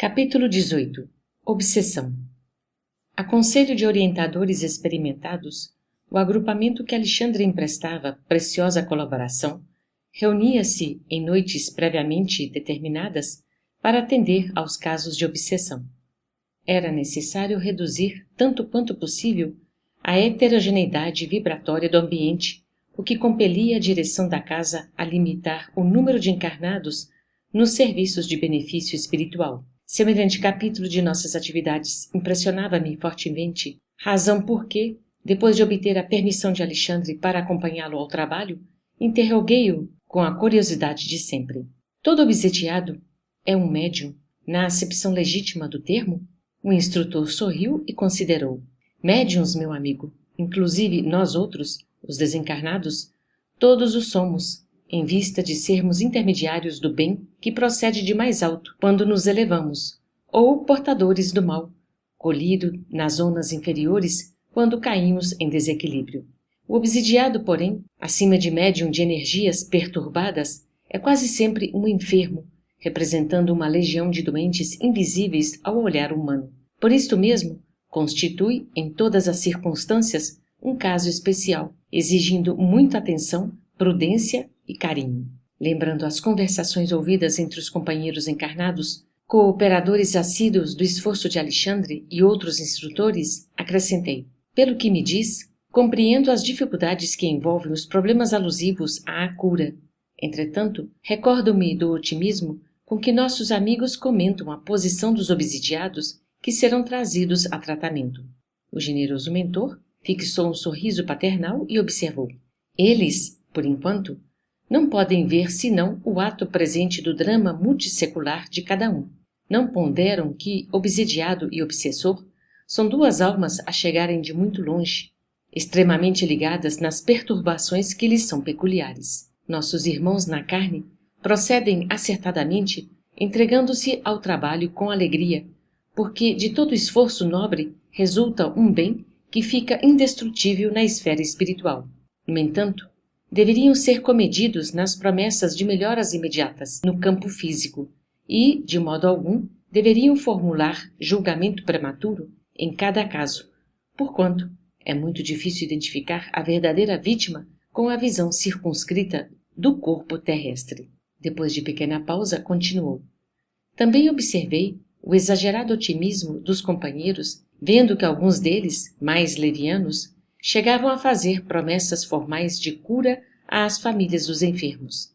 Capítulo 18. Obsessão. A conselho de orientadores experimentados, o agrupamento que Alexandre emprestava preciosa colaboração reunia-se em noites previamente determinadas para atender aos casos de obsessão. Era necessário reduzir, tanto quanto possível, a heterogeneidade vibratória do ambiente, o que compelia a direção da casa a limitar o número de encarnados nos serviços de benefício espiritual. Semelhante capítulo de nossas atividades impressionava-me fortemente, razão por que, depois de obter a permissão de Alexandre para acompanhá-lo ao trabalho, interroguei-o com a curiosidade de sempre. Todo obsediado é um médium, na acepção legítima do termo? O instrutor sorriu e considerou. Médiuns, meu amigo, inclusive nós outros, os desencarnados, todos o somos, em vista de sermos intermediários do bem que procede de mais alto quando nos elevamos, ou portadores do mal, colhido nas zonas inferiores quando caímos em desequilíbrio. O obsidiado, porém, acima de médium de energias perturbadas, é quase sempre um enfermo, representando uma legião de doentes invisíveis ao olhar humano. Por isto mesmo, constitui, em todas as circunstâncias, um caso especial, exigindo muita atenção, prudência e carinho. Lembrando as conversações ouvidas entre os companheiros encarnados, cooperadores assíduos do esforço de Alexandre e outros instrutores, acrescentei: pelo que me diz, compreendo as dificuldades que envolvem os problemas alusivos à cura. Entretanto, recordo-me do otimismo com que nossos amigos comentam a posição dos obsidiados que serão trazidos a tratamento. O generoso mentor fixou um sorriso paternal e observou: eles, por enquanto, não podem ver senão o ato presente do drama multissecular de cada um. Não ponderam que obsidiado e obsessor são duas almas a chegarem de muito longe, extremamente ligadas nas perturbações que lhes são peculiares. Nossos irmãos na carne procedem acertadamente, entregando-se ao trabalho com alegria, porque de todo esforço nobre resulta um bem que fica indestrutível na esfera espiritual. No entanto, deveriam ser comedidos nas promessas de melhoras imediatas no campo físico e, de modo algum, deveriam formular julgamento prematuro em cada caso, porquanto é muito difícil identificar a verdadeira vítima com a visão circunscrita do corpo terrestre. Depois de pequena pausa, continuou. Também observei o exagerado otimismo dos companheiros, vendo que alguns deles, mais levianos, chegavam a fazer promessas formais de cura às famílias dos enfermos.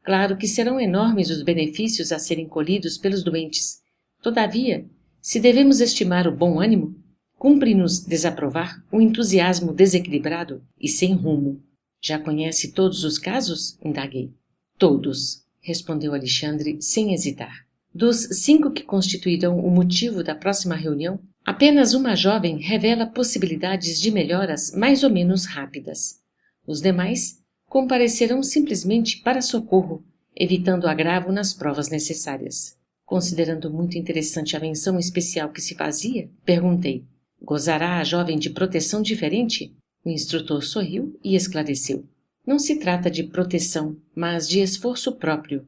Claro que serão enormes os benefícios a serem colhidos pelos doentes. Todavia, se devemos estimar o bom ânimo, cumpre-nos desaprovar o entusiasmo desequilibrado e sem rumo. Já conhece todos os casos? Indaguei. Todos, respondeu Alexandre sem hesitar. Dos 5 que constituirão o motivo da próxima reunião, apenas uma jovem revela possibilidades de melhoras mais ou menos rápidas. Os demais comparecerão simplesmente para socorro, evitando agravo nas provas necessárias. Considerando muito interessante a menção especial que se fazia, perguntei: gozará a jovem de proteção diferente? O instrutor sorriu e esclareceu: não se trata de proteção, mas de esforço próprio.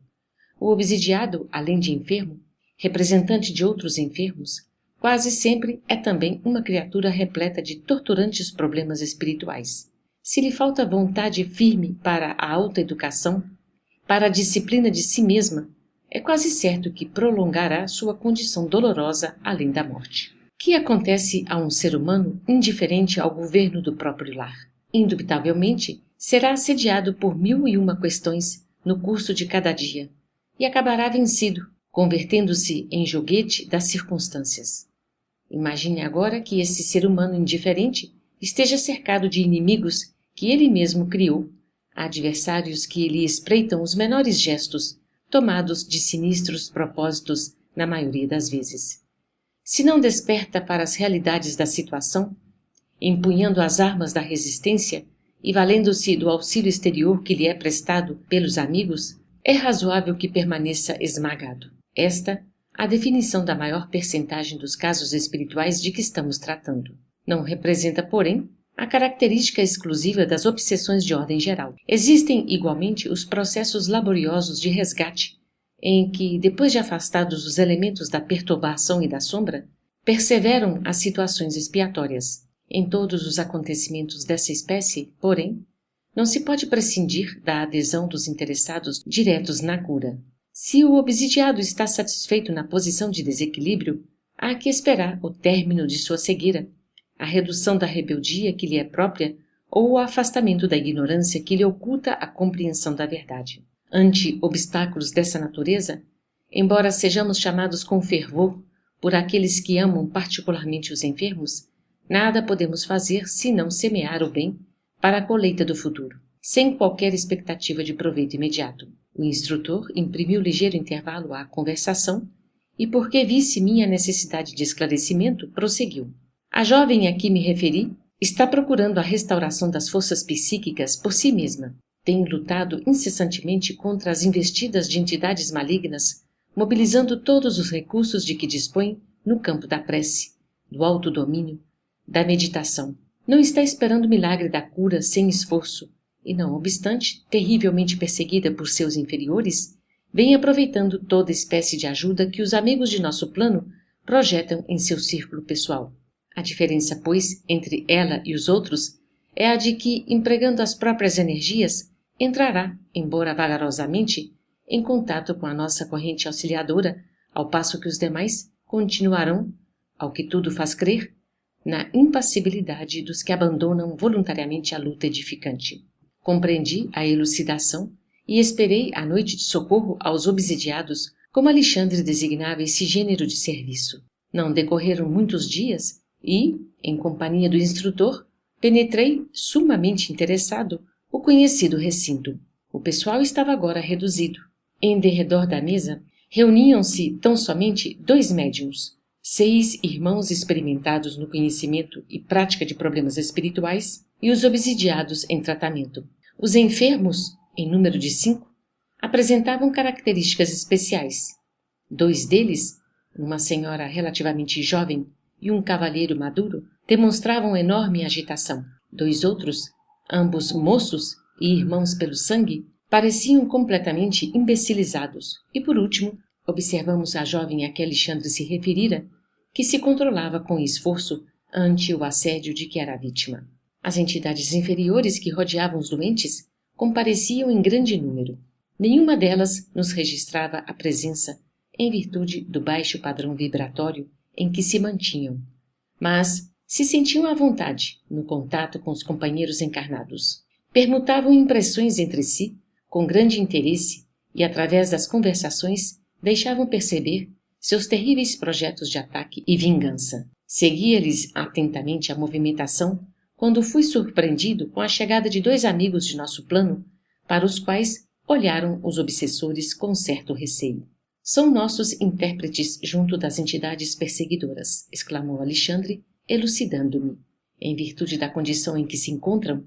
O obsidiado, além de enfermo, representante de outros enfermos, quase sempre é também uma criatura repleta de torturantes problemas espirituais. Se lhe falta vontade firme para a alta educação, para a disciplina de si mesma, é quase certo que prolongará sua condição dolorosa além da morte. Que acontece a um ser humano indiferente ao governo do próprio lar? Indubitavelmente, será assediado por 1001 questões no curso de cada dia e acabará vencido, convertendo-se em joguete das circunstâncias. Imagine agora que esse ser humano indiferente esteja cercado de inimigos que ele mesmo criou, adversários que lhe espreitam os menores gestos, tomados de sinistros propósitos na maioria das vezes. Se não desperta para as realidades da situação, empunhando as armas da resistência e valendo-se do auxílio exterior que lhe é prestado pelos amigos, é razoável que permaneça esmagado. Esta a definição da maior percentagem dos casos espirituais de que estamos tratando. Não representa, porém, a característica exclusiva das obsessões de ordem geral. Existem, igualmente, os processos laboriosos de resgate, em que, depois de afastados os elementos da perturbação e da sombra, perseveram as situações expiatórias. Em todos os acontecimentos dessa espécie, porém, não se pode prescindir da adesão dos interessados diretos na cura. Se o obsidiado está satisfeito na posição de desequilíbrio, há que esperar o término de sua cegueira, a redução da rebeldia que lhe é própria ou o afastamento da ignorância que lhe oculta a compreensão da verdade. Ante obstáculos dessa natureza, embora sejamos chamados com fervor por aqueles que amam particularmente os enfermos, nada podemos fazer senão semear o bem para a colheita do futuro, sem qualquer expectativa de proveito imediato. O instrutor imprimiu ligeiro intervalo à conversação e, porque visse minha necessidade de esclarecimento, prosseguiu. A jovem a que me referi está procurando a restauração das forças psíquicas por si mesma. Tem lutado incessantemente contra as investidas de entidades malignas, mobilizando todos os recursos de que dispõe no campo da prece, do autodomínio, da meditação. Não está esperando o milagre da cura sem esforço e, não obstante, terrivelmente perseguida por seus inferiores, vem aproveitando toda espécie de ajuda que os amigos de nosso plano projetam em seu círculo pessoal. A diferença, pois, entre ela e os outros é a de que, empregando as próprias energias, entrará, embora vagarosamente, em contato com a nossa corrente auxiliadora, ao passo que os demais continuarão, ao que tudo faz crer, na impassibilidade dos que abandonam voluntariamente a luta edificante. Compreendi a elucidação e esperei a noite de socorro aos obsidiados, como Alexandre designava esse gênero de serviço. Não decorreram muitos dias e, em companhia do instrutor, penetrei, sumamente interessado, o conhecido recinto. O pessoal estava agora reduzido. Em derredor da mesa, reuniam-se tão somente 2 médiuns, 6 irmãos experimentados no conhecimento e prática de problemas espirituais e os obsidiados em tratamento. Os enfermos, em número de 5, apresentavam características especiais. 2 deles, uma senhora relativamente jovem e um cavalheiro maduro, demonstravam enorme agitação. 2 outros, ambos moços e irmãos pelo sangue, pareciam completamente imbecilizados. E, por último, observamos a jovem a que Alexandre se referira, que se controlava com esforço ante o assédio de que era vítima. As entidades inferiores que rodeavam os doentes compareciam em grande número. Nenhuma delas nos registrava a presença em virtude do baixo padrão vibratório em que se mantinham, mas se sentiam à vontade no contato com os companheiros encarnados. Permutavam impressões entre si com grande interesse e, através das conversações, deixavam perceber seus terríveis projetos de ataque e vingança. Seguia-lhes atentamente a movimentação quando fui surpreendido com a chegada de 2 amigos de nosso plano, para os quais olharam os obsessores com certo receio. São nossos intérpretes junto das entidades perseguidoras, exclamou Alexandre, elucidando-me. Em virtude da condição em que se encontram,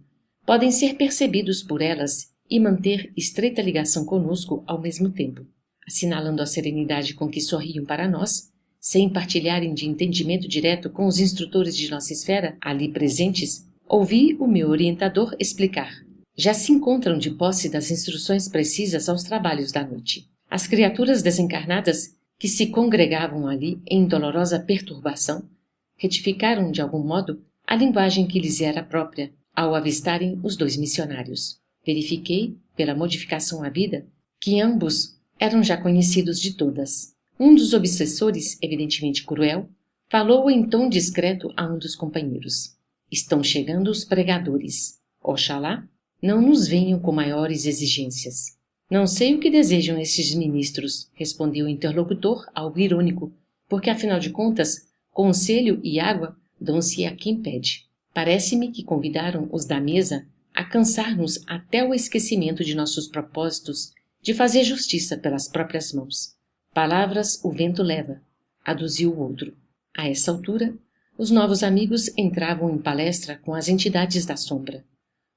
podem ser percebidos por elas e manter estreita ligação conosco ao mesmo tempo. Assinalando a serenidade com que sorriam para nós, sem partilharem de entendimento direto com os instrutores de nossa esfera ali presentes, ouvi o meu orientador explicar. Já se encontram de posse das instruções precisas aos trabalhos da noite. As criaturas desencarnadas que se congregavam ali em dolorosa perturbação retificaram de algum modo a linguagem que lhes era própria ao avistarem os 2 missionários. Verifiquei, pela modificação havida, que ambos eram já conhecidos de todas. Um dos obsessores, evidentemente cruel, falou em tom discreto a um dos companheiros. Estão chegando os pregadores. Oxalá não nos venham com maiores exigências. Não sei o que desejam estes ministros, respondeu o interlocutor, algo irônico, porque, afinal de contas, conselho e água dão-se a quem pede. Parece-me que convidaram os da mesa a cansar-nos até o esquecimento de nossos propósitos de fazer justiça pelas próprias mãos. Palavras o vento leva, aduziu o outro. A essa altura, os novos amigos entravam em palestra com as entidades da sombra.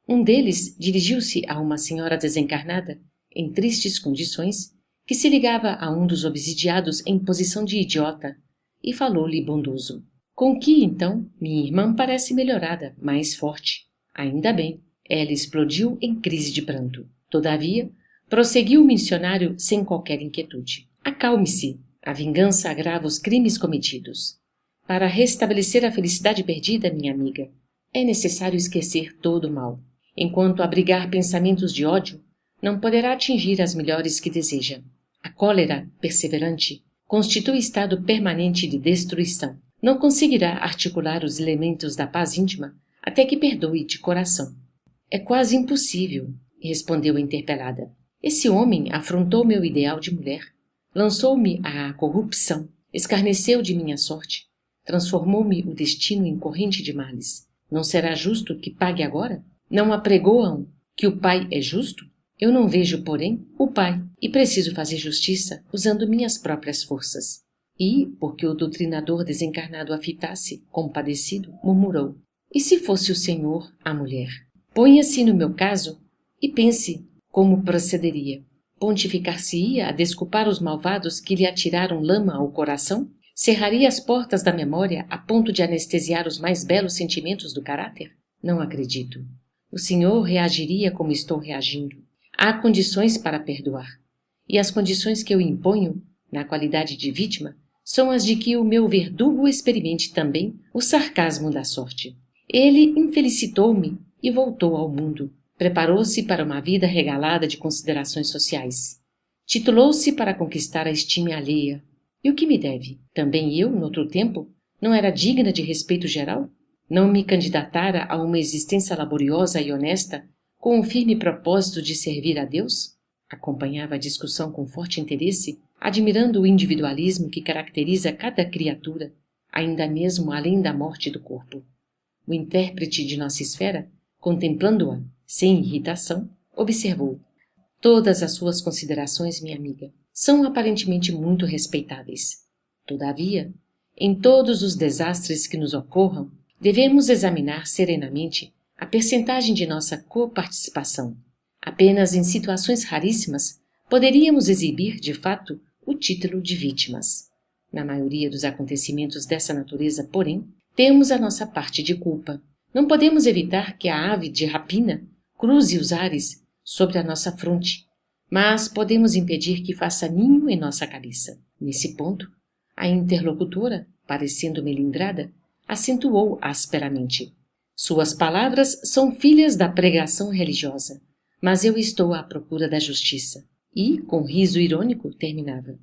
Um deles dirigiu-se a uma senhora desencarnada, em tristes condições, que se ligava a um dos obsidiados em posição de idiota, e falou-lhe bondoso. Com que, então, minha irmã parece melhorada, mais forte. Ainda bem. Ela explodiu em crise de pranto. Todavia, Prosseguiu o missionário sem qualquer inquietude. Acalme-se. A vingança agrava os crimes cometidos. Para restabelecer a felicidade perdida, minha amiga, é necessário esquecer todo o mal. Enquanto abrigar pensamentos de ódio, não poderá atingir as melhores que deseja. A cólera perseverante constitui estado permanente de destruição. Não conseguirá articular os elementos da paz íntima até que perdoe de coração. É quase impossível, respondeu a interpelada. Esse homem afrontou meu ideal de mulher, lançou-me à corrupção, escarneceu de minha sorte, transformou-me o destino em corrente de males. Não será justo que pague agora? Não apregoam que o Pai é justo? Eu não vejo, porém, o Pai, e preciso fazer justiça usando minhas próprias forças. E, porque o doutrinador desencarnado a fitasse, compadecido, murmurou: e se fosse o Senhor a mulher? Ponha-se no meu caso e pense como procederia. Pontificar-se-ia a desculpar os malvados que lhe atiraram lama ao coração? Cerraria as portas da memória a ponto de anestesiar os mais belos sentimentos do caráter? Não acredito. O Senhor reagiria como estou reagindo. Há condições para perdoar. E as condições que eu imponho, na qualidade de vítima, são as de que o meu verdugo experimente também o sarcasmo da sorte. Ele infelicitou-me e voltou ao mundo. Preparou-se para uma vida regalada de considerações sociais. Titulou-se para conquistar a estima alheia. E o que me deve? Também eu, noutro tempo, não era digna de respeito geral? Não me candidatara a uma existência laboriosa e honesta com o firme propósito de servir a Deus? Acompanhava a discussão com forte interesse, admirando o individualismo que caracteriza cada criatura, ainda mesmo além da morte do corpo. O intérprete de nossa esfera, contemplando-a, sem irritação, observou: todas as suas considerações, minha amiga, são aparentemente muito respeitáveis. Todavia, em todos os desastres que nos ocorram, devemos examinar serenamente a percentagem de nossa coparticipação. Apenas em situações raríssimas poderíamos exibir, de fato, o título de vítimas. Na maioria dos acontecimentos dessa natureza, porém, temos a nossa parte de culpa. Não podemos evitar que a ave de rapina cruze os ares sobre a nossa fronte, mas podemos impedir que faça ninho em nossa cabeça. Nesse ponto, a interlocutora, parecendo melindrada, acentuou asperamente: suas palavras são filhas da pregação religiosa, mas eu estou à procura da justiça. E, com riso irônico, terminava: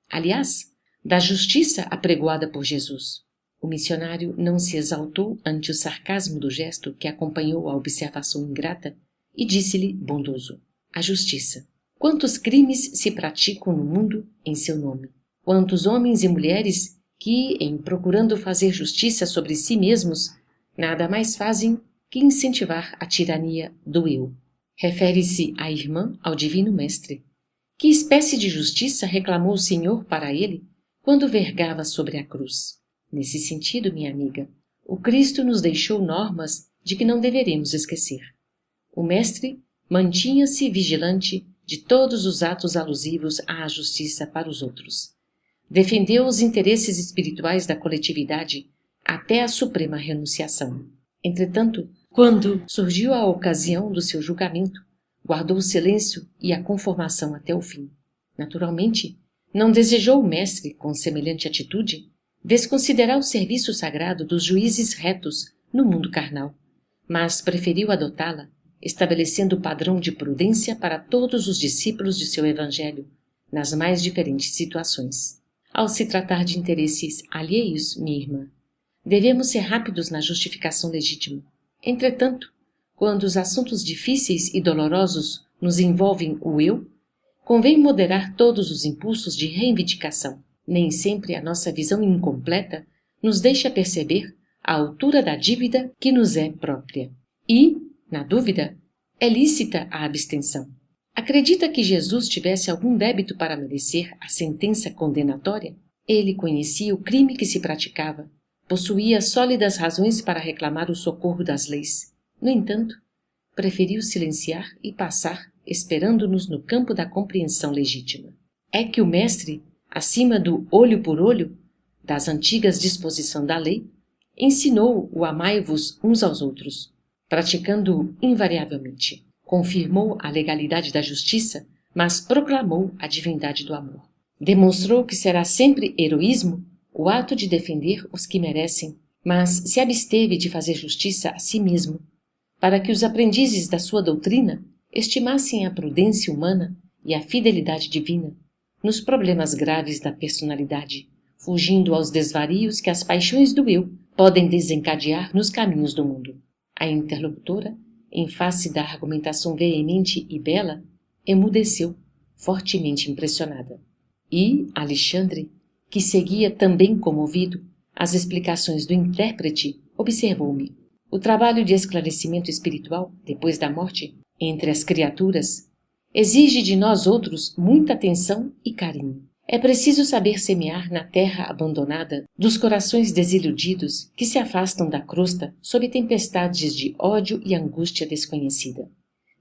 aliás, da justiça apregoada por Jesus. O missionário não se exaltou ante o sarcasmo do gesto que acompanhou a observação ingrata e disse-lhe bondoso: a justiça. Quantos crimes se praticam no mundo em seu nome? Quantos homens e mulheres que, em procurando fazer justiça sobre si mesmos, nada mais fazem que incentivar a tirania do eu. Refere-se a irmã ao Divino Mestre. Que espécie de justiça reclamou o Senhor para ele quando vergava sobre a cruz? Nesse sentido, minha amiga, o Cristo nos deixou normas de que não deveremos esquecer. O Mestre mantinha-se vigilante de todos os atos alusivos à justiça para os outros. Defendeu os interesses espirituais da coletividade até a suprema renunciação. Entretanto, quando surgiu a ocasião do seu julgamento, guardou o silêncio e a conformação até o fim. Naturalmente, não desejou o Mestre, com semelhante atitude, desconsiderar o serviço sagrado dos juízes retos no mundo carnal, mas preferiu adotá-la, estabelecendo o padrão de prudência para todos os discípulos de seu Evangelho, nas mais diferentes situações. Ao se tratar de interesses alheios, minha irmã, devemos ser rápidos na justificação legítima. Entretanto, quando os assuntos difíceis e dolorosos nos envolvem o eu, convém moderar todos os impulsos de reivindicação. Nem sempre a nossa visão incompleta nos deixa perceber a altura da dívida que nos é própria. E, na dúvida, é lícita a abstenção. Acredita que Jesus tivesse algum débito para merecer a sentença condenatória? Ele conhecia o crime que se praticava, possuía sólidas razões para reclamar o socorro das leis. No entanto, preferiu silenciar e passar, esperando-nos no campo da compreensão legítima. É que o Mestre, acima do olho por olho, das antigas disposições da lei, ensinou o amai-vos uns aos outros, praticando-o invariavelmente. Confirmou a legalidade da justiça mas proclamou a divindade do amor. Demonstrou que será sempre heroísmo o ato de defender os que merecem, mas se absteve de fazer justiça a si mesmo, para que os aprendizes da sua doutrina estimassem a prudência humana e a fidelidade divina nos problemas graves da personalidade, fugindo aos desvarios que as paixões do eu podem desencadear nos caminhos do mundo. A interlocutora, em face da argumentação veemente e bela, emudeceu, fortemente impressionada. E Alexandre, que seguia também comovido as explicações do intérprete, observou-me. O trabalho de esclarecimento espiritual, depois da morte, entre as criaturas, exige de nós outros muita atenção e carinho. É preciso saber semear na terra abandonada dos corações desiludidos que se afastam da crosta sob tempestades de ódio e angústia desconhecida.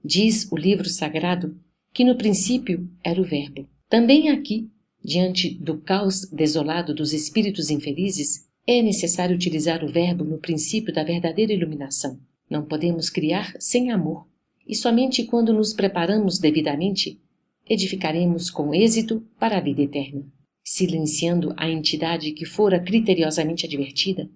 Diz o livro sagrado que no princípio era o Verbo. Também aqui, diante do caos desolado dos espíritos infelizes, é necessário utilizar o Verbo no princípio da verdadeira iluminação. Não podemos criar sem amor, e somente quando nos preparamos devidamente, edificaremos com êxito para a vida eterna. Silenciando a entidade que fora criteriosamente advertida,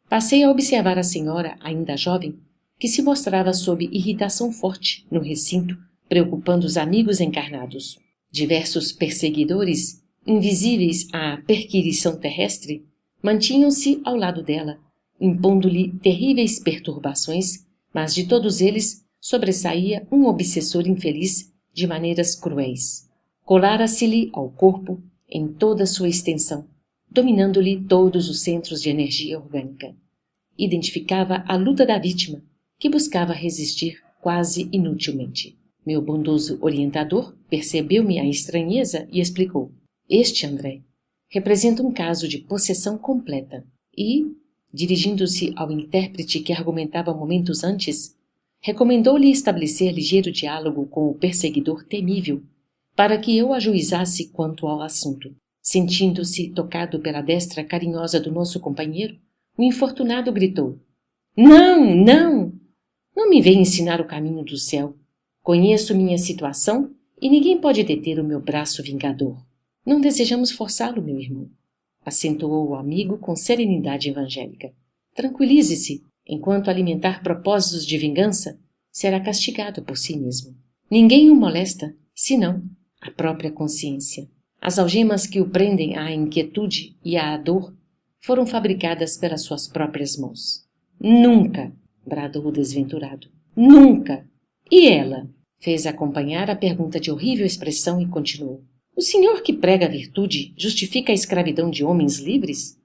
passei a observar a senhora, ainda jovem, que se mostrava sob irritação forte no recinto, preocupando os amigos encarnados. Diversos perseguidores, invisíveis à perquirição terrestre, mantinham-se ao lado dela, impondo-lhe terríveis perturbações, mas de todos eles sobressaía um obsessor infeliz de maneiras cruéis. Colara-se-lhe ao corpo em toda sua extensão, dominando-lhe todos os centros de energia orgânica. Identificava a luta da vítima, que buscava resistir quase inutilmente. Meu bondoso orientador percebeu-me a estranheza e explicou. Este, André, representa um caso de possessão completa e, dirigindo-se ao intérprete que argumentava momentos antes, recomendou-lhe estabelecer ligeiro diálogo com o perseguidor temível, para que eu ajuizasse quanto ao assunto. Sentindo-se tocado pela destra carinhosa do nosso companheiro, o infortunado gritou: Não, não! Não me venha ensinar o caminho do céu. Conheço minha situação e ninguém pode deter o meu braço vingador. Não desejamos forçá-lo, meu irmão, acentuou o amigo com serenidade evangélica. Tranquilize-se, enquanto alimentar propósitos de vingança, será castigado por si mesmo. Ninguém o molesta, senão a própria consciência. As algemas que o prendem à inquietude e à dor foram fabricadas pelas suas próprias mãos. Nunca, bradou o desventurado, nunca! E ela? Fez acompanhar a pergunta de horrível expressão e continuou. O senhor que prega a virtude justifica a escravidão de homens livres?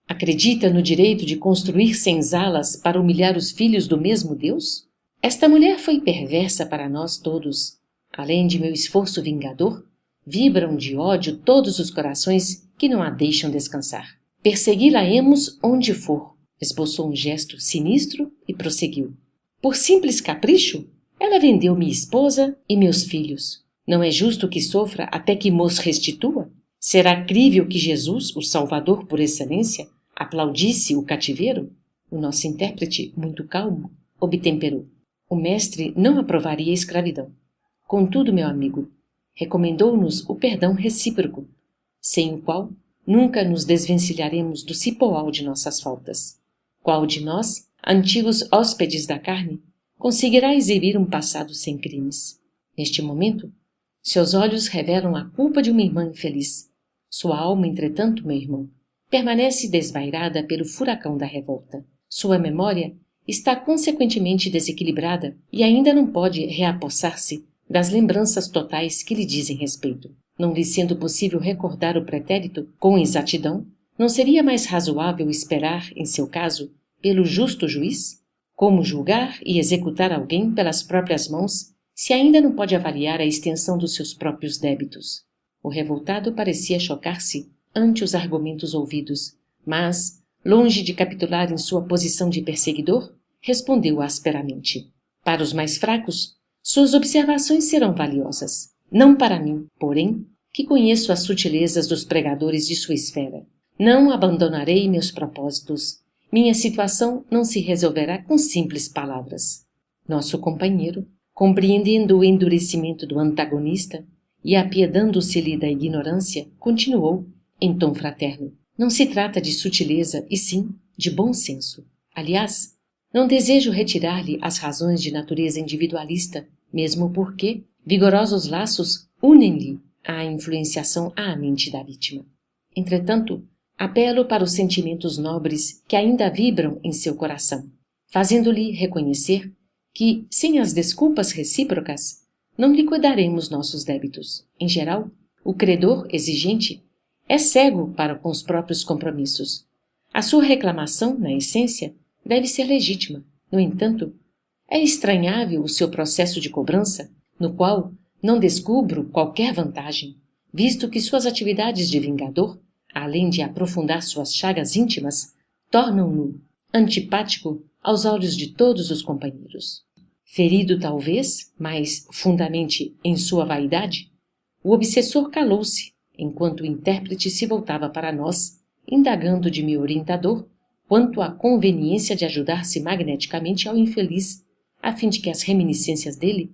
Acredita no direito de construir senzalas para humilhar os filhos do mesmo Deus? Esta mulher foi perversa para nós todos. Além de meu esforço vingador, vibram de ódio todos os corações que não a deixam descansar. Persegui-la-emos onde for. Esboçou um gesto sinistro e prosseguiu. Por simples capricho, ela vendeu minha esposa e meus filhos. Não é justo que sofra até que mos restitua? Será crível que Jesus, o Salvador por excelência, aplaudisse o cativeiro? O nosso intérprete, muito calmo, obtemperou. O mestre não aprovaria a escravidão. Contudo, meu amigo, recomendou-nos o perdão recíproco, sem o qual nunca nos desvencilharemos do cipoal de nossas faltas. Qual de nós, antigos hóspedes da carne, conseguirá exibir um passado sem crimes? Neste momento, seus olhos revelam a culpa de uma irmã infeliz. Sua alma, entretanto, meu irmão, permanece desvairada pelo furacão da revolta. Sua memória está consequentemente desequilibrada e ainda não pode reapossar-se das lembranças totais que lhe dizem respeito. Não lhe sendo possível recordar o pretérito com exatidão, não seria mais razoável esperar, em seu caso, pelo justo juiz? Como julgar e executar alguém pelas próprias mãos, se ainda não pode avaliar a extensão dos seus próprios débitos? O revoltado parecia chocar-se ante os argumentos ouvidos, mas, longe de capitular em sua posição de perseguidor, respondeu asperamente. Para os mais fracos, suas observações serão valiosas. Não para mim, porém, que conheço as sutilezas dos pregadores de sua esfera. Não abandonarei meus propósitos. Minha situação não se resolverá com simples palavras. Nosso companheiro, compreendendo o endurecimento do antagonista e, apiedando-se-lhe da ignorância, continuou, em tom fraterno: não se trata de sutileza, e sim de bom senso. Aliás, não desejo retirar-lhe as razões de natureza individualista, mesmo porque vigorosos laços unem-lhe a influenciação à mente da vítima. Entretanto, apelo para os sentimentos nobres que ainda vibram em seu coração, fazendo-lhe reconhecer que, sem as desculpas recíprocas, não liquidaremos nossos débitos. Em geral, o credor exigente é cego para com os próprios compromissos. A sua reclamação, na essência, deve ser legítima. No entanto, é estranhável o seu processo de cobrança, no qual não descubro qualquer vantagem, visto que suas atividades de vingador, além de aprofundar suas chagas íntimas, tornam-no antipático aos olhos de todos os companheiros. Ferido talvez, mas fundamente em sua vaidade, o obsessor calou-se, enquanto o intérprete se voltava para nós, indagando de meu orientador quanto à conveniência de ajudar-se magneticamente ao infeliz, a fim de que as reminiscências dele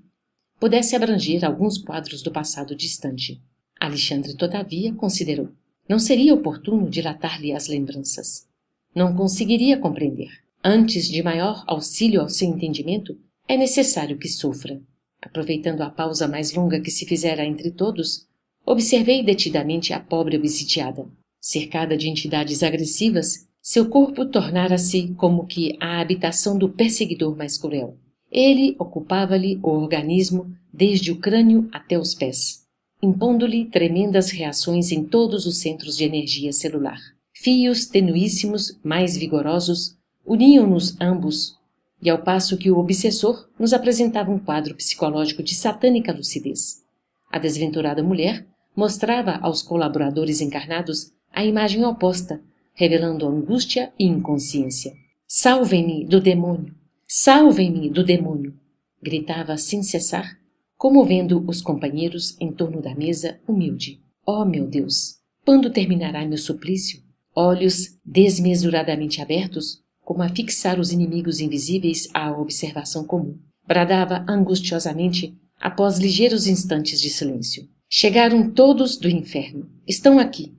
pudesse abranger alguns quadros do passado distante. Alexandre, todavia, considerou: não seria oportuno dilatar-lhe as lembranças. Não conseguiria compreender. Antes de maior auxílio ao seu entendimento, é necessário que sofra. Aproveitando a pausa mais longa que se fizera entre todos, observei detidamente a pobre obsidiada. Cercada de entidades agressivas, seu corpo tornara-se como que a habitação do perseguidor mais cruel. Ele ocupava-lhe o organismo desde o crânio até os pés, impondo-lhe tremendas reações em todos os centros de energia celular. Fios tenuíssimos, mais vigorosos, uniam-nos ambos, e ao passo que o obsessor nos apresentava um quadro psicológico de satânica lucidez. A desventurada mulher mostrava aos colaboradores encarnados a imagem oposta, revelando angústia e inconsciência. Salvem-me do demônio! Salvem-me do demônio! Gritava sem cessar, comovendo os companheiros em torno da mesa, humilde. Oh, meu Deus! Quando terminará meu suplício? Olhos desmesuradamente abertos, como a fixar os inimigos invisíveis à observação comum. Bradava angustiosamente após ligeiros instantes de silêncio. Chegaram todos do inferno. Estão aqui.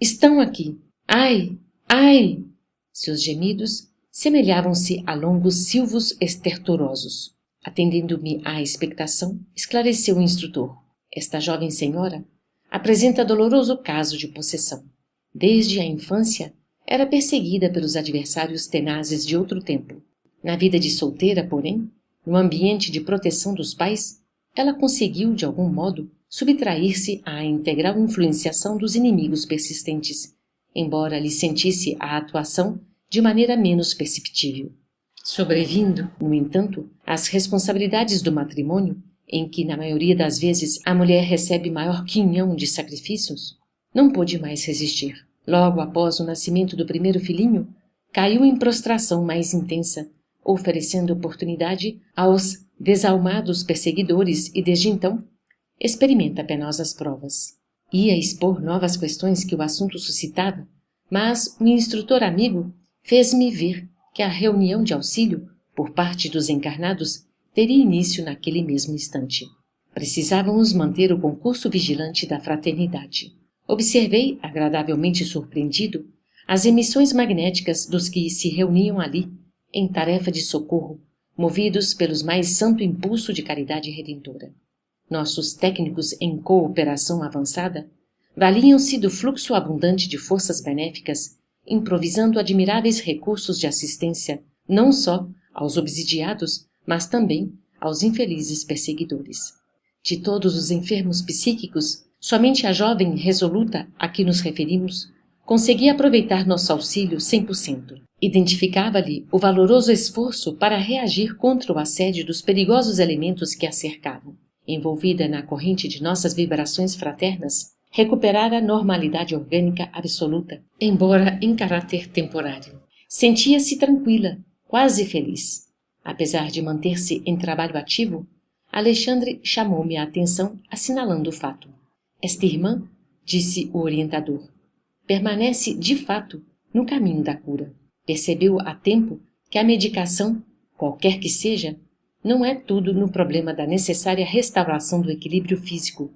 Estão aqui. Ai! Ai! Seus gemidos semelhavam-se a longos silvos estertorosos. Atendendo-me à expectação, esclareceu o instrutor. Esta jovem senhora apresenta doloroso caso de possessão. Desde a infância, era perseguida pelos adversários tenazes de outro tempo. Na vida de solteira, porém, no ambiente de proteção dos pais, ela conseguiu, de algum modo, subtrair-se à integral influenciação dos inimigos persistentes, embora lhe sentisse a atuação de maneira menos perceptível. Sobrevindo, no entanto, às responsabilidades do matrimônio, em que, na maioria das vezes, a mulher recebe maior quinhão de sacrifícios, não pôde mais resistir. Logo após o nascimento do primeiro filhinho, caiu em prostração mais intensa, oferecendo oportunidade aos desalmados perseguidores e, desde então, experimenta penosas provas. Ia expor novas questões que o assunto suscitava, mas o instrutor amigo fez-me ver que a reunião de auxílio, por parte dos encarnados, teria início naquele mesmo instante. Precisávamos manter o concurso vigilante da fraternidade. Observei, agradavelmente surpreendido, as emissões magnéticas dos que se reuniam ali, em tarefa de socorro, movidos pelos mais santo impulso de caridade redentora. Nossos técnicos em cooperação avançada valiam-se do fluxo abundante de forças benéficas, improvisando admiráveis recursos de assistência não só aos obsidiados, mas também aos infelizes perseguidores. De todos os enfermos psíquicos, somente a jovem resoluta a que nos referimos conseguia aproveitar nosso auxílio 100%. Identificava-lhe o valoroso esforço para reagir contra o assédio dos perigosos elementos que a cercavam. Envolvida na corrente de nossas vibrações fraternas, recuperara a normalidade orgânica absoluta, embora em caráter temporário. Sentia-se tranquila, quase feliz. Apesar de manter-se em trabalho ativo, Alexandre chamou-me a atenção, assinalando o fato. Esta irmã, disse o orientador, permanece, de fato, no caminho da cura. Percebeu a tempo que a medicação, qualquer que seja, não é tudo no problema da necessária restauração do equilíbrio físico,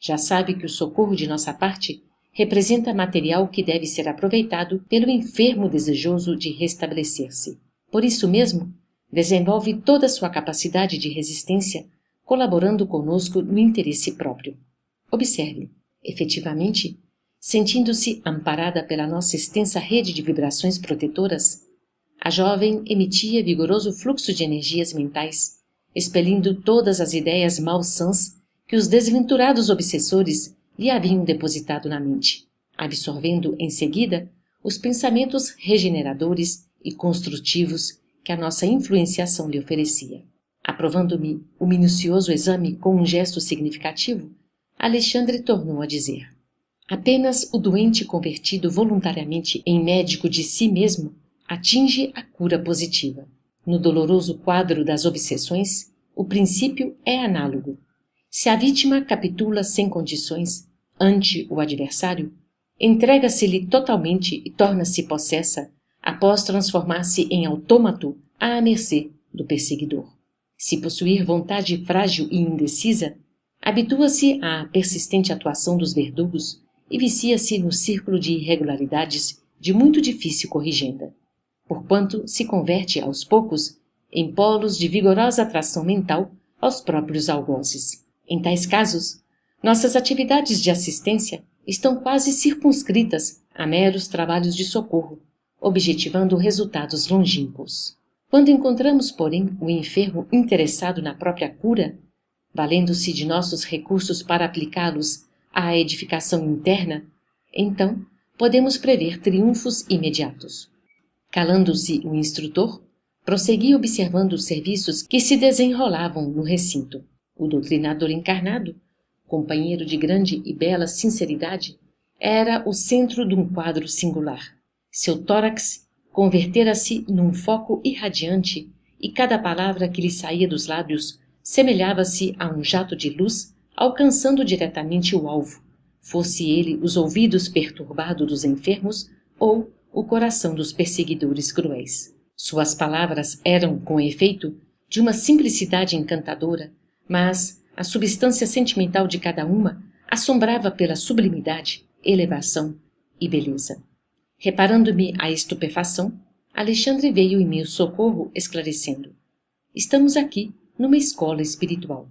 Já sabe que o socorro de nossa parte representa material que deve ser aproveitado pelo enfermo desejoso de restabelecer-se. Por isso mesmo, desenvolve toda a sua capacidade de resistência, colaborando conosco no interesse próprio. Observe, efetivamente, sentindo-se amparada pela nossa extensa rede de vibrações protetoras, a jovem emitia vigoroso fluxo de energias mentais, expelindo todas as ideias malsãs que os desventurados obsessores lhe haviam depositado na mente, absorvendo em seguida os pensamentos regeneradores e construtivos que a nossa influenciação lhe oferecia. Aprovando-me o minucioso exame com um gesto significativo, Alexandre tornou a dizer: apenas o doente convertido voluntariamente em médico de si mesmo atinge a cura positiva. No doloroso quadro das obsessões, o princípio é análogo. Se a vítima capitula sem condições ante o adversário, entrega-se-lhe totalmente e torna-se possessa após transformar-se em autômato à mercê do perseguidor. Se possuir vontade frágil e indecisa, habitua-se à persistente atuação dos verdugos e vicia-se no círculo de irregularidades de muito difícil corrigenda, porquanto se converte aos poucos em polos de vigorosa atração mental aos próprios algozes. Em tais casos, nossas atividades de assistência estão quase circunscritas a meros trabalhos de socorro, objetivando resultados longínquos. Quando encontramos, porém, o enfermo interessado na própria cura, valendo-se de nossos recursos para aplicá-los à edificação interna, então podemos prever triunfos imediatos. Calando-se o instrutor, prossegui observando os serviços que se desenrolavam no recinto. O doutrinador encarnado, companheiro de grande e bela sinceridade, era o centro de um quadro singular. Seu tórax convertera-se num foco irradiante e cada palavra que lhe saía dos lábios semelhava-se a um jato de luz alcançando diretamente o alvo, fosse ele os ouvidos perturbados dos enfermos ou o coração dos perseguidores cruéis. Suas palavras eram, com efeito, de uma simplicidade encantadora, mas a substância sentimental de cada uma assombrava pela sublimidade, elevação e beleza. Reparando-me a estupefação, Alexandre veio em meu socorro esclarecendo: estamos aqui numa escola espiritual.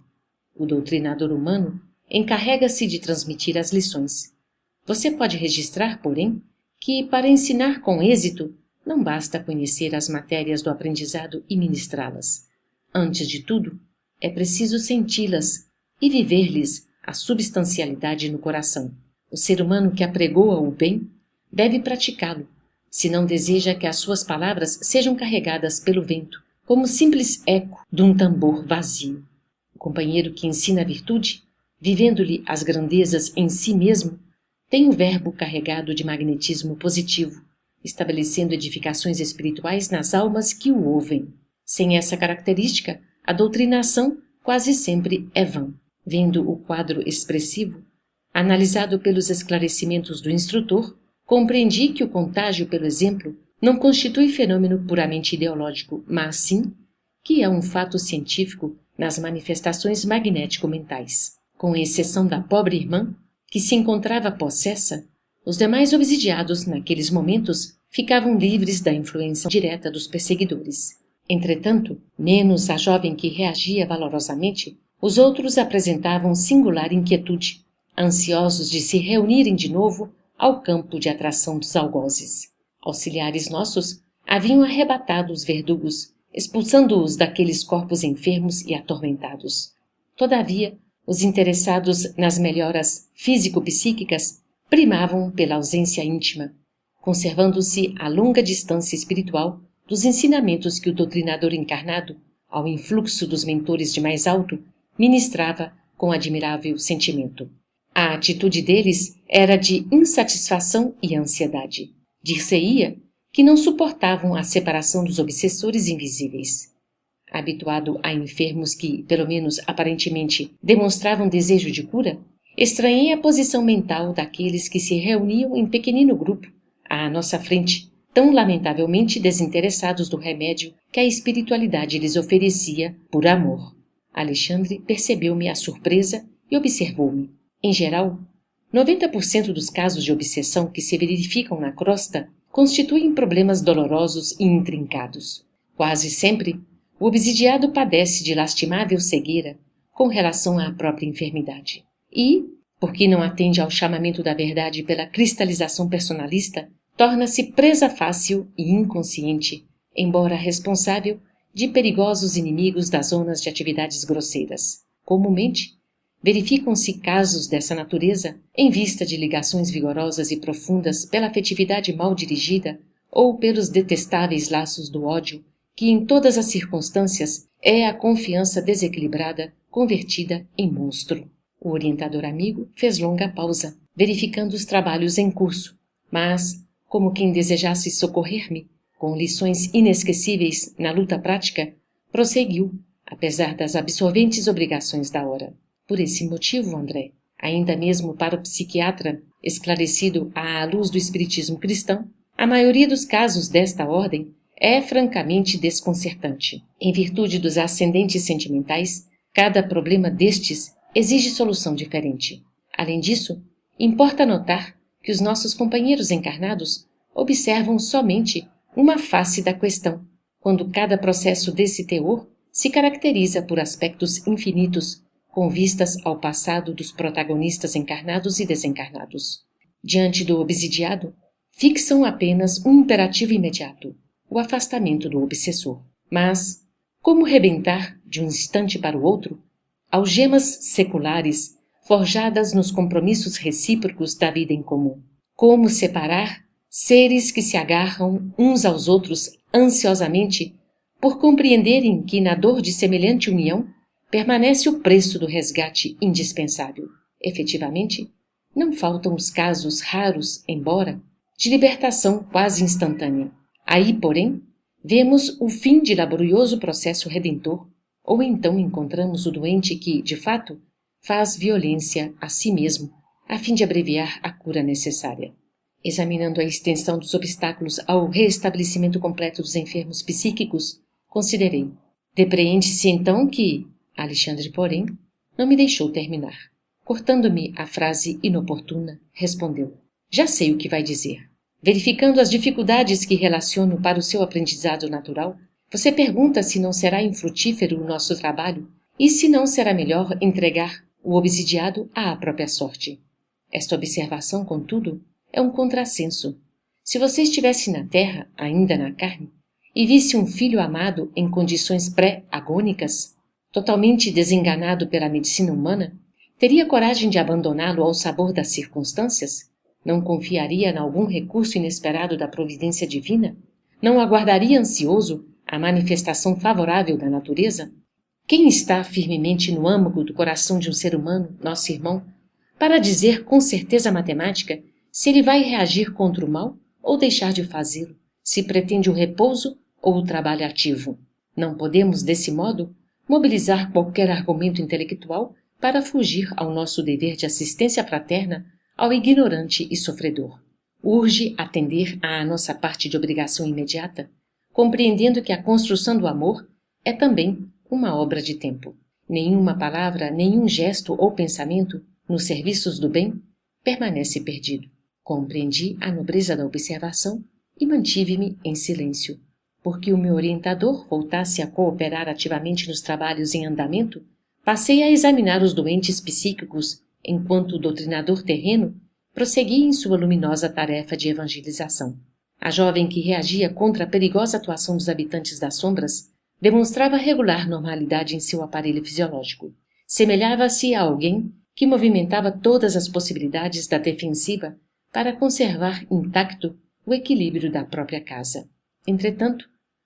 O doutrinador humano encarrega-se de transmitir as lições. Você pode registrar, porém, que para ensinar com êxito não basta conhecer as matérias do aprendizado e ministrá-las. Antes de tudo, é preciso senti-las e viver-lhes a substancialidade no coração. O ser humano que apregoa o bem deve praticá-lo, se não deseja que as suas palavras sejam carregadas pelo vento, como simples eco de um tambor vazio. O companheiro que ensina a virtude, vivendo-lhe as grandezas em si mesmo, tem o verbo carregado de magnetismo positivo, estabelecendo edificações espirituais nas almas que o ouvem. Sem essa característica, a doutrinação quase sempre é vã. Vendo o quadro expressivo, analisado pelos esclarecimentos do instrutor, compreendi que o contágio pelo exemplo não constitui fenômeno puramente ideológico, mas sim que é um fato científico nas manifestações magnético-mentais. Com exceção da pobre irmã, que se encontrava possessa, os demais obsidiados naqueles momentos ficavam livres da influência direta dos perseguidores. Entretanto, menos a jovem que reagia valorosamente, os outros apresentavam singular inquietude, ansiosos de se reunirem de novo ao campo de atração dos algozes. Auxiliares nossos haviam arrebatado os verdugos, expulsando-os daqueles corpos enfermos e atormentados. Todavia, os interessados nas melhoras físico-psíquicas primavam pela ausência íntima, conservando-se a longa distância espiritual dos ensinamentos que o doutrinador encarnado, ao influxo dos mentores de mais alto, ministrava com admirável sentimento. A atitude deles era de insatisfação e ansiedade. Dir-se-ia que não suportavam a separação dos obsessores invisíveis. Habituado a enfermos que, pelo menos aparentemente, demonstravam desejo de cura, estranhei a posição mental daqueles que se reuniam em pequenino grupo, à nossa frente, tão lamentavelmente desinteressados do remédio que a espiritualidade lhes oferecia por amor. Alexandre percebeu-me a surpresa e observou-me. Em geral, 90% dos casos de obsessão que se verificam na crosta constituem problemas dolorosos e intrincados. Quase sempre, o obsidiado padece de lastimável cegueira com relação à própria enfermidade. E, porque não atende ao chamamento da verdade pela cristalização personalista, torna-se presa fácil e inconsciente, embora responsável, de perigosos inimigos das zonas de atividades grosseiras. Comumente, verificam-se casos dessa natureza em vista de ligações vigorosas e profundas pela afetividade mal dirigida ou pelos detestáveis laços do ódio, que em todas as circunstâncias é a confiança desequilibrada convertida em monstro. O orientador amigo fez longa pausa, verificando os trabalhos em curso, mas, como quem desejasse socorrer-me, com lições inesquecíveis na luta prática, prosseguiu, apesar das absorventes obrigações da hora. Por esse motivo, André, ainda mesmo para o psiquiatra, esclarecido à luz do espiritismo cristão, a maioria dos casos desta ordem é francamente desconcertante. Em virtude dos ascendentes sentimentais, cada problema destes exige solução diferente. Além disso, importa notar que os nossos companheiros encarnados observam somente uma face da questão, quando cada processo desse teor se caracteriza por aspectos infinitos, com vistas ao passado dos protagonistas encarnados e desencarnados. Diante do obsidiado, fixam apenas um imperativo imediato, o afastamento do obsessor. Mas, como rebentar, de um instante para o outro, algemas seculares forjadas nos compromissos recíprocos da vida em comum? Como separar seres que se agarram uns aos outros ansiosamente por compreenderem que na dor de semelhante união permanece o preço do resgate indispensável? Efetivamente, não faltam os casos raros, embora, de libertação quase instantânea. Aí, porém, vemos o fim de laborioso processo redentor, ou então encontramos o doente que, de fato, faz violência a si mesmo, a fim de abreviar a cura necessária. Examinando a extensão dos obstáculos ao restabelecimento completo dos enfermos psíquicos, considerei. Depreende-se então que... Alexandre, porém, não me deixou terminar. Cortando-me a frase inoportuna, respondeu. Já sei o que vai dizer. Verificando as dificuldades que relaciono para o seu aprendizado natural, você pergunta se não será infrutífero o nosso trabalho e se não será melhor entregar o obsidiado à própria sorte. Esta observação, contudo, é um contrassenso. Se você estivesse na terra, ainda na carne, e visse um filho amado em condições pré-agônicas, totalmente desenganado pela medicina humana, teria coragem de abandoná-lo ao sabor das circunstâncias? Não confiaria em algum recurso inesperado da providência divina? Não aguardaria ansioso a manifestação favorável da natureza? Quem está firmemente no âmago do coração de um ser humano, nosso irmão, para dizer com certeza matemática se ele vai reagir contra o mal ou deixar de fazê-lo, se pretende o repouso ou o trabalho ativo? Não podemos, desse modo, mobilizar qualquer argumento intelectual para fugir ao nosso dever de assistência fraterna ao ignorante e sofredor. Urge atender à nossa parte de obrigação imediata, compreendendo que a construção do amor é também uma obra de tempo. Nenhuma palavra, nenhum gesto ou pensamento, nos serviços do bem, permanece perdido. Compreendi a nobreza da observação e mantive-me em silêncio, porque o meu orientador voltasse a cooperar ativamente nos trabalhos em andamento. Passei a examinar os doentes psíquicos, enquanto o doutrinador terreno prosseguia em sua luminosa tarefa de evangelização. A jovem que reagia contra a perigosa atuação dos habitantes das sombras demonstrava regular normalidade em seu aparelho fisiológico. Semelhava-se a alguém que movimentava todas as possibilidades da defensiva para conservar intacto o equilíbrio da própria casa. Entretanto,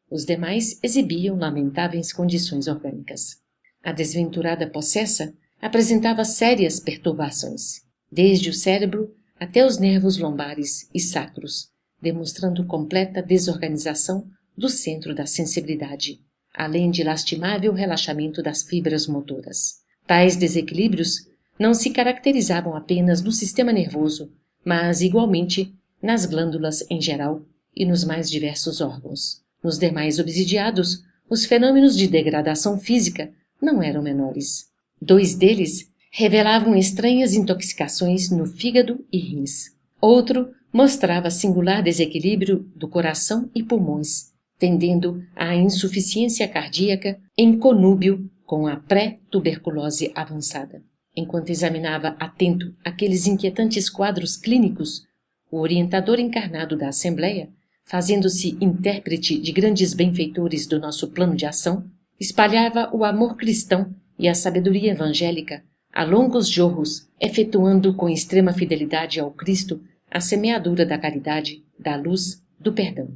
os demais exibiam lamentáveis condições orgânicas. A desventurada possessa apresentava sérias perturbações, desde o cérebro até os nervos lombares e sacros, demonstrando completa desorganização do centro da sensibilidade, além de lastimável relaxamento das fibras motoras. Tais desequilíbrios não se caracterizavam apenas no sistema nervoso, mas igualmente nas glândulas em geral e nos mais diversos órgãos. Nos demais obsidiados, os fenômenos de degradação física não eram menores. 2 deles revelavam estranhas intoxicações no fígado e rins. Outro mostrava singular desequilíbrio do coração e pulmões, tendendo à insuficiência cardíaca em conúbio com a pré-tuberculose avançada. Enquanto examinava atento aqueles inquietantes quadros clínicos, o orientador encarnado da Assembleia, fazendo-se intérprete de grandes benfeitores do nosso plano de ação, espalhava o amor cristão e a sabedoria evangélica a longos jorros, efetuando com extrema fidelidade ao Cristo a semeadura da caridade, da luz, do perdão.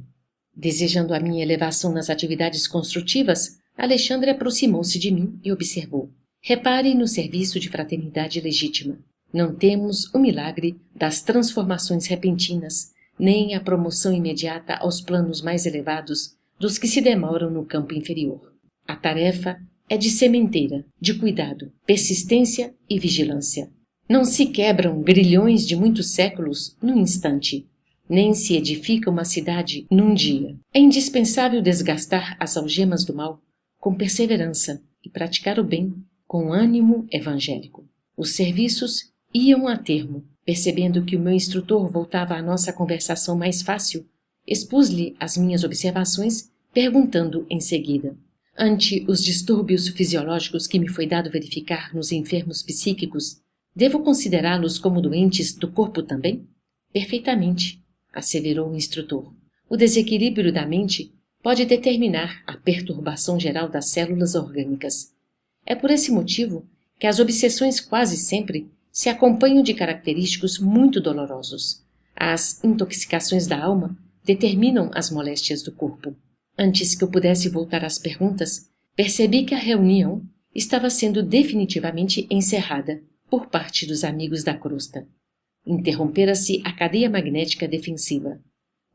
Desejando a minha elevação nas atividades construtivas, Alexandre aproximou-se de mim e observou: repare no serviço de fraternidade legítima. Não temos o milagre das transformações repentinas, nem a promoção imediata aos planos mais elevados dos que se demoram no campo inferior. A tarefa é de sementeira, de cuidado, persistência e vigilância. Não se quebram grilhões de muitos séculos num instante, nem se edifica uma cidade num dia. É indispensável desgastar as algemas do mal com perseverança e praticar o bem com ânimo evangélico. Os serviços iam a termo. Percebendo que o meu instrutor voltava à nossa conversação mais fácil, expus-lhe as minhas observações, perguntando em seguida: ante os distúrbios fisiológicos que me foi dado verificar nos enfermos psíquicos, devo considerá-los como doentes do corpo também? Perfeitamente, asseverou o instrutor. O desequilíbrio da mente pode determinar a perturbação geral das células orgânicas. É por esse motivo que as obsessões quase sempre se acompanham de característicos muito dolorosos. As intoxicações da alma determinam as moléstias do corpo. Antes que eu pudesse voltar às perguntas, percebi que a reunião estava sendo definitivamente encerrada por parte dos amigos da crosta. Interrompera-se a cadeia magnética defensiva.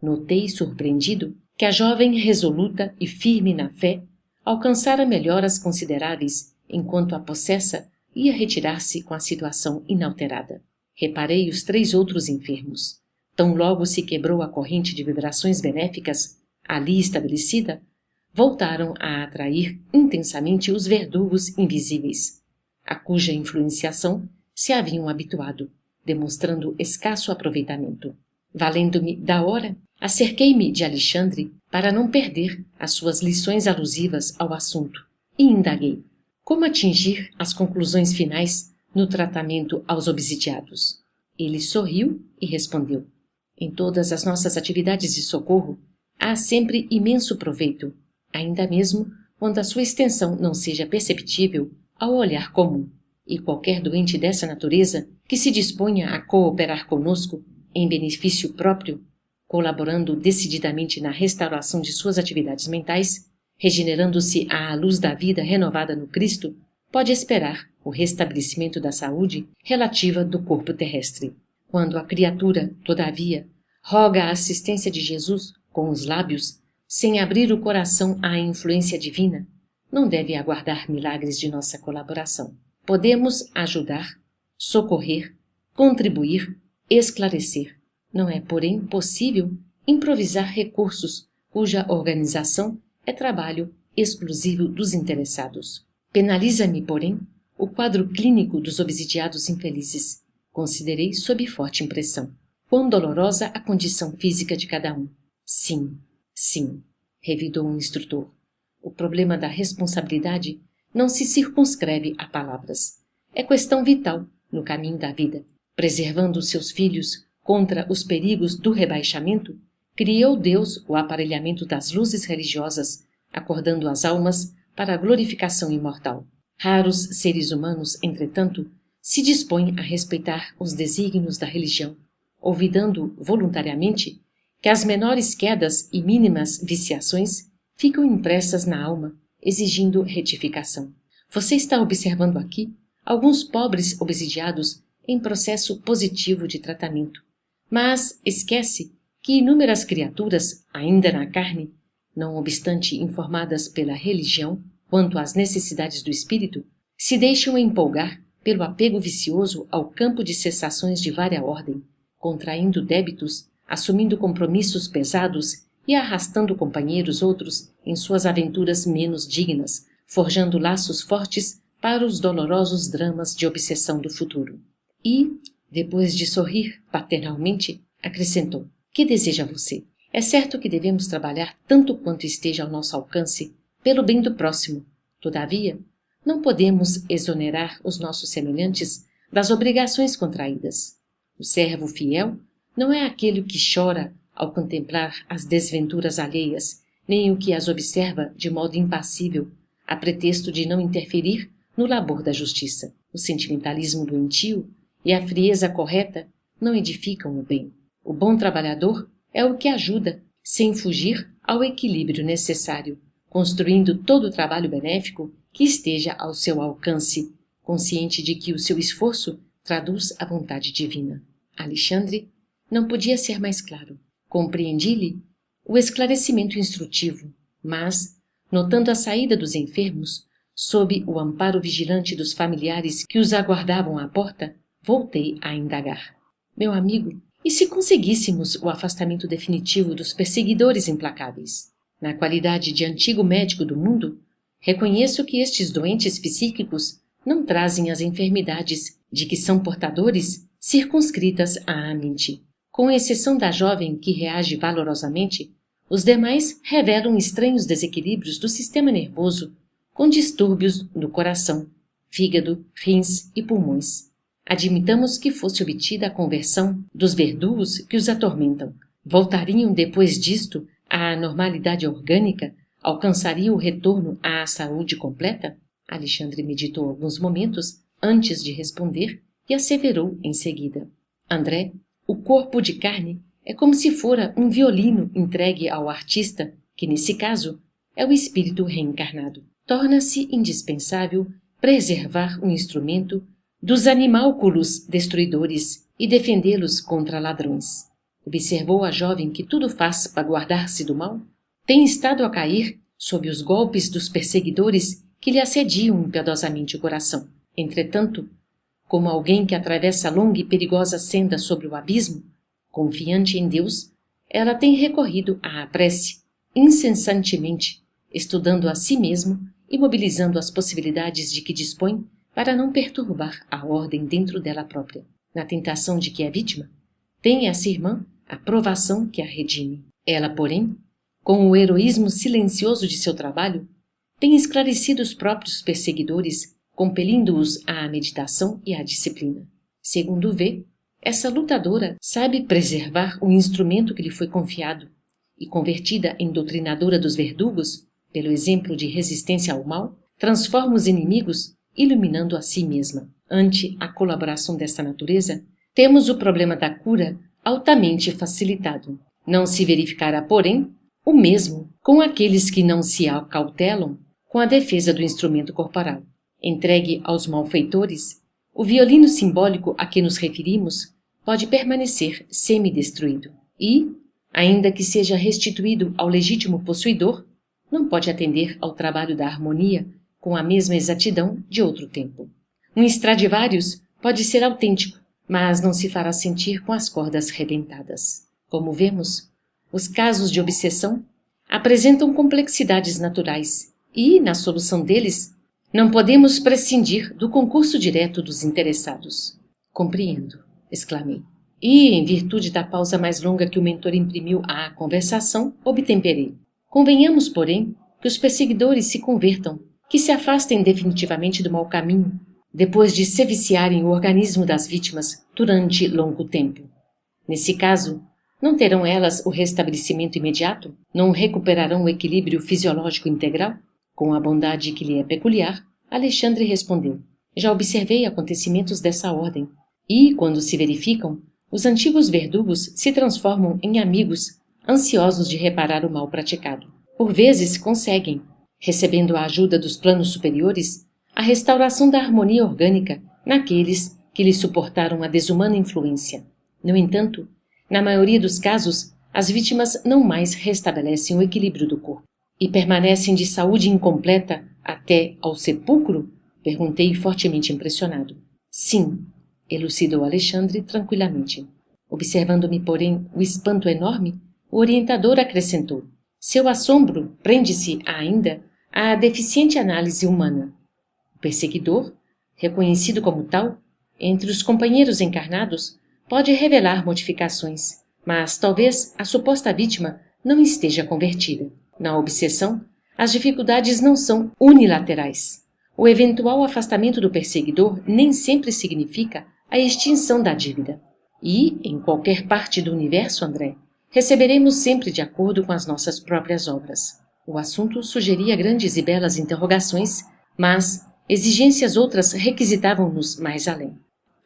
Notei, surpreendido, que a jovem resoluta e firme na fé alcançara melhoras consideráveis, enquanto a possessa ia retirar-se com a situação inalterada. Reparei os 3 outros enfermos. Tão logo se quebrou a corrente de vibrações benéficas ali estabelecida, voltaram a atrair intensamente os verdugos invisíveis, a cuja influenciação se haviam habituado, demonstrando escasso aproveitamento. Valendo-me da hora, acerquei-me de Alexandre para não perder as suas lições alusivas ao assunto e indaguei: como atingir as conclusões finais no tratamento aos obsidiados? Ele sorriu e respondeu: em todas as nossas atividades de socorro, há sempre imenso proveito, ainda mesmo quando a sua extensão não seja perceptível ao olhar comum. E qualquer doente dessa natureza que se disponha a cooperar conosco em benefício próprio, colaborando decididamente na restauração de suas atividades mentais, regenerando-se à luz da vida renovada no Cristo, pode esperar o restabelecimento da saúde relativa do corpo terrestre. Quando a criatura, todavia, roga a assistência de Jesus com os lábios, sem abrir o coração à influência divina, não deve aguardar milagres de nossa colaboração. Podemos ajudar, socorrer, contribuir, esclarecer. Não é, porém, possível improvisar recursos cuja organização é trabalho exclusivo dos interessados. Penaliza-me, porém, o quadro clínico dos obsidiados infelizes. Considerei sob forte impressão. Quão dolorosa a condição física de cada um. Sim, sim, revidou o instrutor. O problema da responsabilidade não se circunscreve a palavras. É questão vital no caminho da vida. Preservando seus filhos contra os perigos do rebaixamento, criou Deus o aparelhamento das luzes religiosas, acordando as almas para a glorificação imortal. Raros seres humanos, entretanto, se dispõem a respeitar os desígnios da religião, olvidando voluntariamente que as menores quedas e mínimas viciações ficam impressas na alma, exigindo retificação. Você está observando aqui alguns pobres obsidiados em processo positivo de tratamento, mas esquece que inúmeras criaturas, ainda na carne, não obstante informadas pela religião quanto às necessidades do espírito, se deixam empolgar pelo apego vicioso ao campo de cessações de vária ordem, contraindo débitos, assumindo compromissos pesados e arrastando companheiros outros em suas aventuras menos dignas, forjando laços fortes para os dolorosos dramas de obsessão do futuro. E, depois de sorrir paternalmente, acrescentou: que deseja você? É certo que devemos trabalhar tanto quanto esteja ao nosso alcance pelo bem do próximo. Todavia, não podemos exonerar os nossos semelhantes das obrigações contraídas. O servo fiel não é aquele que chora ao contemplar as desventuras alheias, nem o que as observa de modo impassível, a pretexto de não interferir no labor da justiça. O sentimentalismo doentio e a frieza correta não edificam o bem. O bom trabalhador é o que ajuda, sem fugir ao equilíbrio necessário, construindo todo o trabalho benéfico que esteja ao seu alcance, consciente de que o seu esforço traduz a vontade divina. Alexandre não podia ser mais claro. Compreendi-lhe o esclarecimento instrutivo, mas, notando a saída dos enfermos, sob o amparo vigilante dos familiares que os aguardavam à porta, voltei a indagar. Meu amigo, e se conseguíssemos o afastamento definitivo dos perseguidores implacáveis? Na qualidade de antigo médico do mundo, reconheço que estes doentes psíquicos não trazem as enfermidades de que são portadores circunscritas à mente. Com exceção da jovem que reage valorosamente, os demais revelam estranhos desequilíbrios do sistema nervoso, com distúrbios no coração, fígado, rins e pulmões. Admitamos que fosse obtida a conversão dos verdugos que os atormentam. Voltariam depois disto à normalidade orgânica? Alcançaria o retorno à saúde completa? Alexandre meditou alguns momentos antes de responder e asseverou em seguida: André, o corpo de carne é como se fora um violino entregue ao artista, que nesse caso é o espírito reencarnado. Torna-se indispensável preservar o instrumento dos animálculos destruidores e defendê-los contra ladrões. Observou a jovem que tudo faz para guardar-se do mal? Tem estado a cair sob os golpes dos perseguidores que lhe assediam impiedosamente o coração. Entretanto, como alguém que atravessa longa e perigosa senda sobre o abismo, confiante em Deus, ela tem recorrido à prece, incessantemente, estudando a si mesmo e mobilizando as possibilidades de que dispõe para não perturbar a ordem dentro dela própria. Na tentação de que é vítima, tem essa irmã a provação que a redime. Ela, porém, com o heroísmo silencioso de seu trabalho, tem esclarecido os próprios perseguidores, compelindo-os à meditação e à disciplina. Segundo vê, essa lutadora sabe preservar o instrumento que lhe foi confiado e, convertida em doutrinadora dos verdugos, pelo exemplo de resistência ao mal, transforma os inimigos iluminando a si mesma. Ante a colaboração desta natureza, temos o problema da cura altamente facilitado. Não se verificará, porém, o mesmo com aqueles que não se acautelam com a defesa do instrumento corporal. Entregue aos malfeitores, o violino simbólico a que nos referimos pode permanecer semidestruído e, ainda que seja restituído ao legítimo possuidor, não pode atender ao trabalho da harmonia com a mesma exatidão de outro tempo. Um Stradivarius pode ser autêntico, mas não se fará sentir com as cordas rebentadas. Como vemos, os casos de obsessão apresentam complexidades naturais e, na solução deles, não podemos prescindir do concurso direto dos interessados. Compreendo, exclamei. E, em virtude da pausa mais longa que o mentor imprimiu à conversação, obtemperei. Convenhamos, porém, que os perseguidores se convertam, que se afastem definitivamente do mau caminho, depois de se viciarem o organismo das vítimas durante longo tempo. Nesse caso, não terão elas o restabelecimento imediato? Não recuperarão o equilíbrio fisiológico integral? Com a bondade que lhe é peculiar, Alexandre respondeu: já observei acontecimentos dessa ordem, e, quando se verificam, os antigos verdugos se transformam em amigos, ansiosos de reparar o mal praticado. Por vezes conseguem, recebendo a ajuda dos planos superiores, a restauração da harmonia orgânica naqueles que lhe suportaram a desumana influência. No entanto, na maioria dos casos, as vítimas não mais restabelecem o equilíbrio do corpo. E permanecem de saúde incompleta até ao sepulcro? Perguntei fortemente impressionado. Sim, elucidou Alexandre tranquilamente. Observando-me, porém, o espanto enorme, o orientador acrescentou: seu assombro prende-se ainda à deficiente análise humana. perseguidor, reconhecido como tal, entre os companheiros encarnados, pode revelar modificações, mas talvez a suposta vítima não esteja convertida. Na obsessão, as dificuldades não são unilaterais. O eventual afastamento do perseguidor nem sempre significa a extinção da dívida. E, em qualquer parte do universo, André, receberemos sempre de acordo com as nossas próprias obras. O assunto sugeria grandes e belas interrogações, mas exigências outras requisitavam-nos mais além.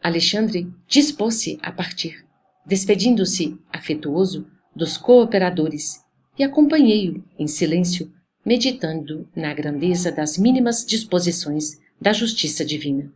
Alexandre dispôs-se a partir, despedindo-se, afetuoso, dos cooperadores, e acompanhei-o, em silêncio, meditando na grandeza das mínimas disposições da justiça divina.